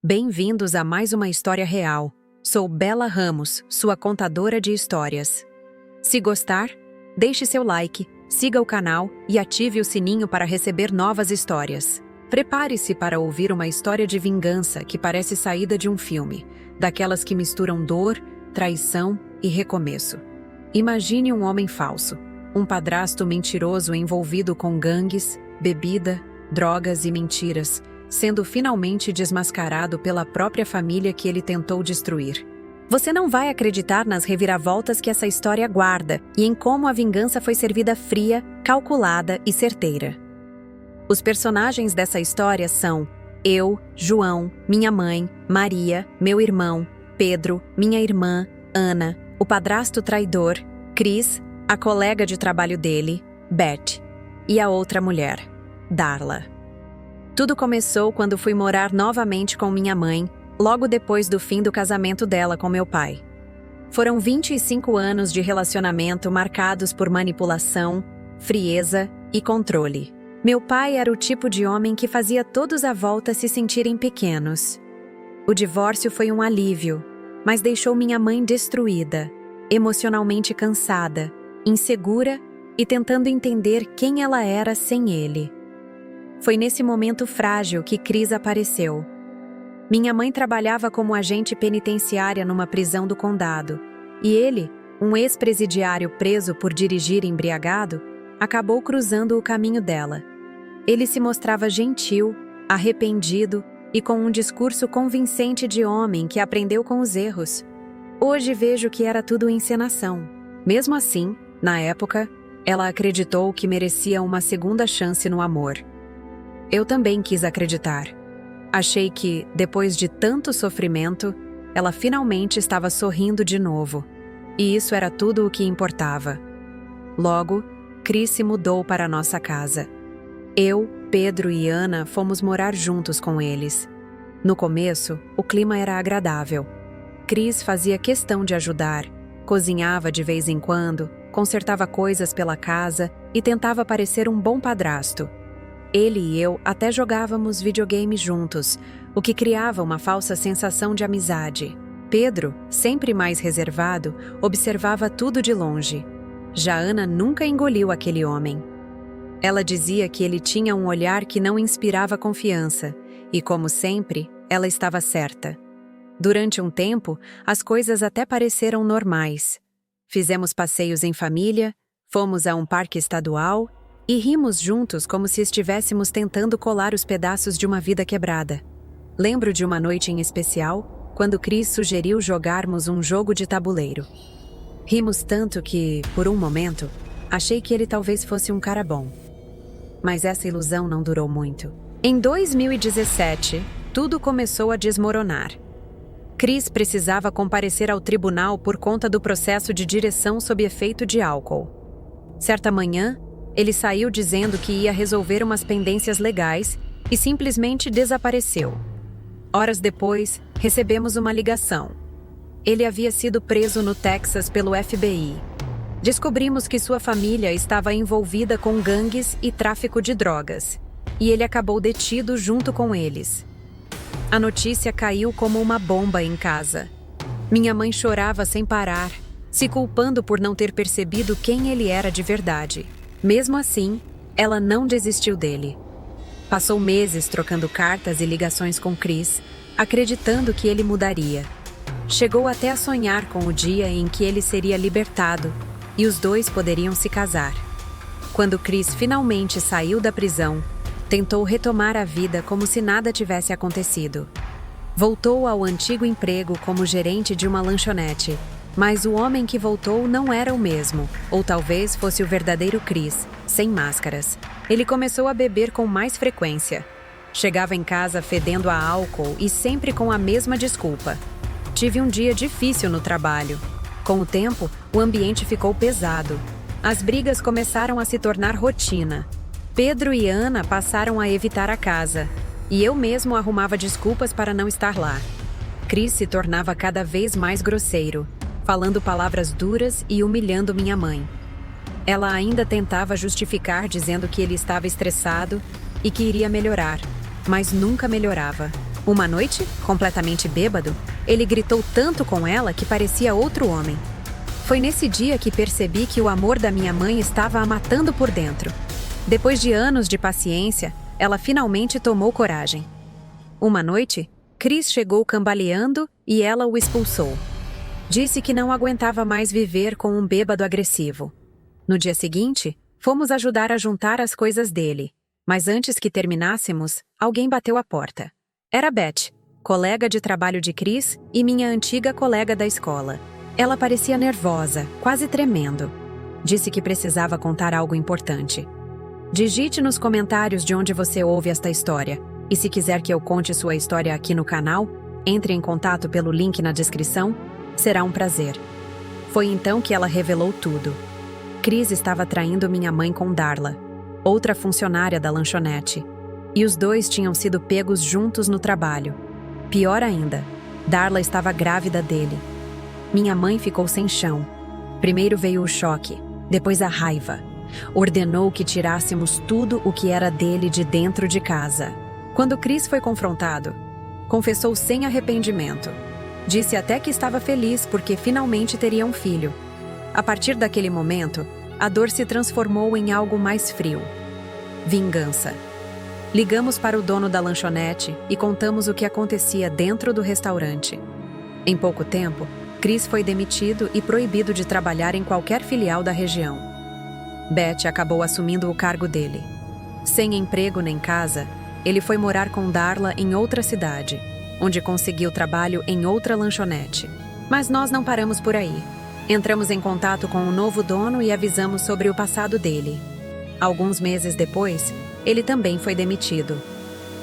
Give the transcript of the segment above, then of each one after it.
Bem-vindos a mais uma história real. Sou Bela Ramos, sua contadora de histórias. Se gostar, deixe seu like, siga o canal e ative o sininho para receber novas histórias. Prepare-se para ouvir uma história de vingança que parece saída de um filme, daquelas que misturam dor, traição e recomeço. Imagine um homem falso, um padrasto mentiroso envolvido com gangues, bebida, drogas e mentiras, sendo finalmente desmascarado pela própria família que ele tentou destruir. Você não vai acreditar nas reviravoltas que essa história guarda e em como a vingança foi servida fria, calculada e certeira. Os personagens dessa história são eu, João, minha mãe, Maria, meu irmão, Pedro, minha irmã, Ana, o padrasto traidor, Cris, a colega de trabalho dele, Beth, e a outra mulher, Darla. Tudo começou quando fui morar novamente com minha mãe, logo depois do fim do casamento dela com meu pai. Foram 25 anos de relacionamento marcados por manipulação, frieza e controle. Meu pai era o tipo de homem que fazia todos à volta se sentirem pequenos. O divórcio foi um alívio, mas deixou minha mãe destruída, emocionalmente cansada, insegura e tentando entender quem ela era sem ele. Foi nesse momento frágil que Cris apareceu. Minha mãe trabalhava como agente penitenciária numa prisão do condado, e ele, um ex-presidiário preso por dirigir embriagado, acabou cruzando o caminho dela. Ele se mostrava gentil, arrependido e com um discurso convincente de homem que aprendeu com os erros. Hoje vejo que era tudo encenação. Mesmo assim, na época, ela acreditou que merecia uma segunda chance no amor. Eu também quis acreditar. Achei que, depois de tanto sofrimento, ela finalmente estava sorrindo de novo. E isso era tudo o que importava. Logo, Cris se mudou para a nossa casa. Eu, Pedro e Ana fomos morar juntos com eles. No começo, o clima era agradável. Cris fazia questão de ajudar, cozinhava de vez em quando, consertava coisas pela casa e tentava parecer um bom padrasto. Ele e eu até jogávamos videogame juntos, o que criava uma falsa sensação de amizade. Pedro, sempre mais reservado, observava tudo de longe. Já Ana nunca engoliu aquele homem. Ela dizia que ele tinha um olhar que não inspirava confiança, e como sempre, ela estava certa. Durante um tempo, as coisas até pareceram normais. Fizemos passeios em família, fomos a um parque estadual e rimos juntos como se estivéssemos tentando colar os pedaços de uma vida quebrada. Lembro de uma noite em especial, quando Cris sugeriu jogarmos um jogo de tabuleiro. Rimos tanto que, por um momento, achei que ele talvez fosse um cara bom. Mas essa ilusão não durou muito. Em 2017, tudo começou a desmoronar. Cris precisava comparecer ao tribunal por conta do processo de direção sob efeito de álcool. Certa manhã, ele saiu dizendo que ia resolver umas pendências legais e simplesmente desapareceu. Horas depois, recebemos uma ligação. Ele havia sido preso no Texas pelo FBI. Descobrimos que sua família estava envolvida com gangues e tráfico de drogas, e ele acabou detido junto com eles. A notícia caiu como uma bomba em casa. Minha mãe chorava sem parar, se culpando por não ter percebido quem ele era de verdade. Mesmo assim, ela não desistiu dele. Passou meses trocando cartas e ligações com Cris, acreditando que ele mudaria. Chegou até a sonhar com o dia em que ele seria libertado e os dois poderiam se casar. Quando Cris finalmente saiu da prisão, tentou retomar a vida como se nada tivesse acontecido. Voltou ao antigo emprego como gerente de uma lanchonete, mas o homem que voltou não era o mesmo, ou talvez fosse o verdadeiro Cris, sem máscaras. Ele começou a beber com mais frequência. Chegava em casa fedendo a álcool e sempre com a mesma desculpa. Tive um dia difícil no trabalho. Com o tempo, o ambiente ficou pesado. As brigas começaram a se tornar rotina. Pedro e Ana passaram a evitar a casa, e eu mesmo arrumava desculpas para não estar lá. Cris se tornava cada vez mais grosseiro, falando palavras duras e humilhando minha mãe. Ela ainda tentava justificar dizendo que ele estava estressado e que iria melhorar, mas nunca melhorava. Uma noite, completamente bêbado, ele gritou tanto com ela que parecia outro homem. Foi nesse dia que percebi que o amor da minha mãe estava a matando por dentro. Depois de anos de paciência, ela finalmente tomou coragem. Uma noite, Chris chegou cambaleando e ela o expulsou. Disse que não aguentava mais viver com um bêbado agressivo. No dia seguinte, fomos ajudar a juntar as coisas dele, mas antes que terminássemos, alguém bateu a porta. Era Beth, colega de trabalho de Chris e minha antiga colega da escola. Ela parecia nervosa, quase tremendo. Disse que precisava contar algo importante. Digite nos comentários de onde você ouve esta história. E se quiser que eu conte sua história aqui no canal, entre em contato pelo link na descrição. Será um prazer. Foi então que ela revelou tudo. Chris estava traindo minha mãe com Darla, outra funcionária da lanchonete. E os dois tinham sido pegos juntos no trabalho. Pior ainda, Darla estava grávida dele. Minha mãe ficou sem chão. Primeiro veio o choque, depois a raiva. Ordenou que tirássemos tudo o que era dele de dentro de casa. Quando Chris foi confrontado, confessou sem arrependimento. Disse até que estava feliz porque finalmente teria um filho. A partir daquele momento, a dor se transformou em algo mais frio. Vingança. Ligamos para o dono da lanchonete e contamos o que acontecia dentro do restaurante. Em pouco tempo, Chris foi demitido e proibido de trabalhar em qualquer filial da região. Beth acabou assumindo o cargo dele. Sem emprego nem casa, ele foi morar com Darla em outra cidade, onde conseguiu trabalho em outra lanchonete. Mas nós não paramos por aí. Entramos em contato com o novo dono e avisamos sobre o passado dele. Alguns meses depois, ele também foi demitido.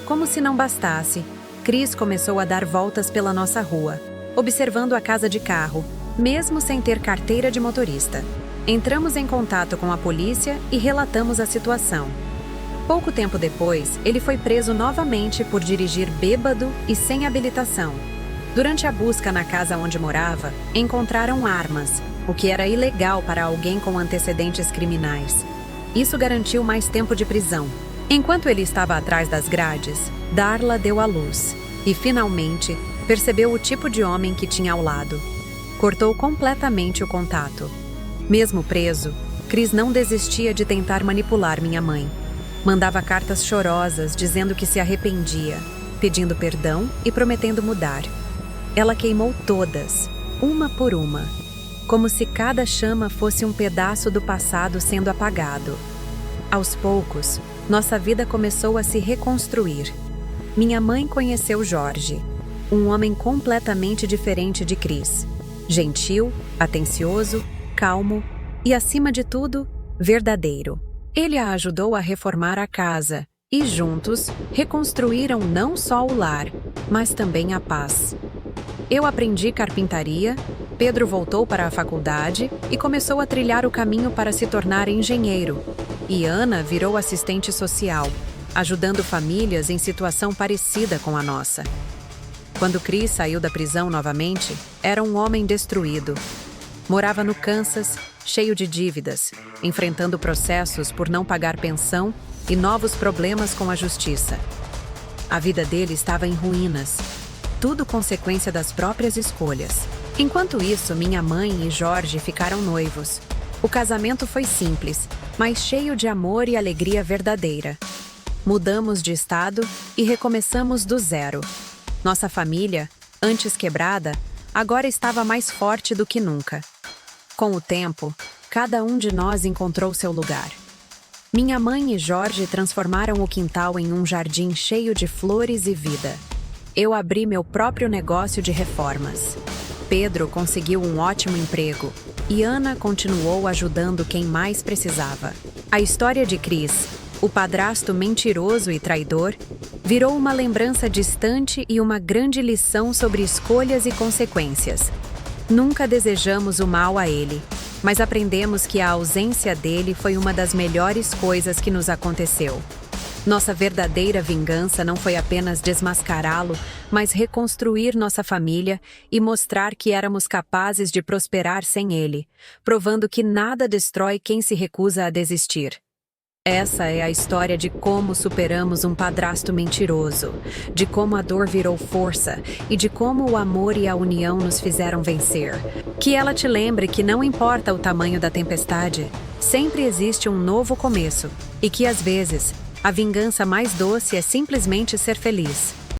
Como se não bastasse, Chris começou a dar voltas pela nossa rua, observando a casa de carro, mesmo sem ter carteira de motorista. Entramos em contato com a polícia e relatamos a situação. Pouco tempo depois, ele foi preso novamente por dirigir bêbado e sem habilitação. Durante a busca na casa onde morava, encontraram armas, o que era ilegal para alguém com antecedentes criminais. Isso garantiu mais tempo de prisão. Enquanto ele estava atrás das grades, Darla deu à luz e, finalmente, percebeu o tipo de homem que tinha ao lado. Cortou completamente o contato. Mesmo preso, Chris não desistia de tentar manipular minha mãe. Mandava cartas chorosas dizendo que se arrependia, pedindo perdão e prometendo mudar. Ela queimou todas, uma por uma, como se cada chama fosse um pedaço do passado sendo apagado. Aos poucos, nossa vida começou a se reconstruir. Minha mãe conheceu Jorge, um homem completamente diferente de Chris. Gentil, atencioso, calmo e, acima de tudo, verdadeiro. Ele a ajudou a reformar a casa e, juntos, reconstruíram não só o lar, mas também a paz. Eu aprendi carpintaria, Pedro voltou para a faculdade e começou a trilhar o caminho para se tornar engenheiro. E Ana virou assistente social, ajudando famílias em situação parecida com a nossa. Quando Chris saiu da prisão novamente, era um homem destruído. Morava no Kansas, cheio de dívidas, enfrentando processos por não pagar pensão e novos problemas com a justiça. A vida dele estava em ruínas, tudo consequência das próprias escolhas. Enquanto isso, minha mãe e Jorge ficaram noivos. O casamento foi simples, mas cheio de amor e alegria verdadeira. Mudamos de estado e recomeçamos do zero. Nossa família, antes quebrada, agora estava mais forte do que nunca. Com o tempo, cada um de nós encontrou seu lugar. Minha mãe e Jorge transformaram o quintal em um jardim cheio de flores e vida. Eu abri meu próprio negócio de reformas. Pedro conseguiu um ótimo emprego e Ana continuou ajudando quem mais precisava. A história de Chris, o padrasto mentiroso e traidor, virou uma lembrança distante e uma grande lição sobre escolhas e consequências. Nunca desejamos o mal a ele, mas aprendemos que a ausência dele foi uma das melhores coisas que nos aconteceu. Nossa verdadeira vingança não foi apenas desmascará-lo, mas reconstruir nossa família e mostrar que éramos capazes de prosperar sem ele, provando que nada destrói quem se recusa a desistir. Essa é a história de como superamos um padrasto mentiroso, de como a dor virou força e de como o amor e a união nos fizeram vencer. Que ela te lembre que não importa o tamanho da tempestade, sempre existe um novo começo e que às vezes a vingança mais doce é simplesmente ser feliz.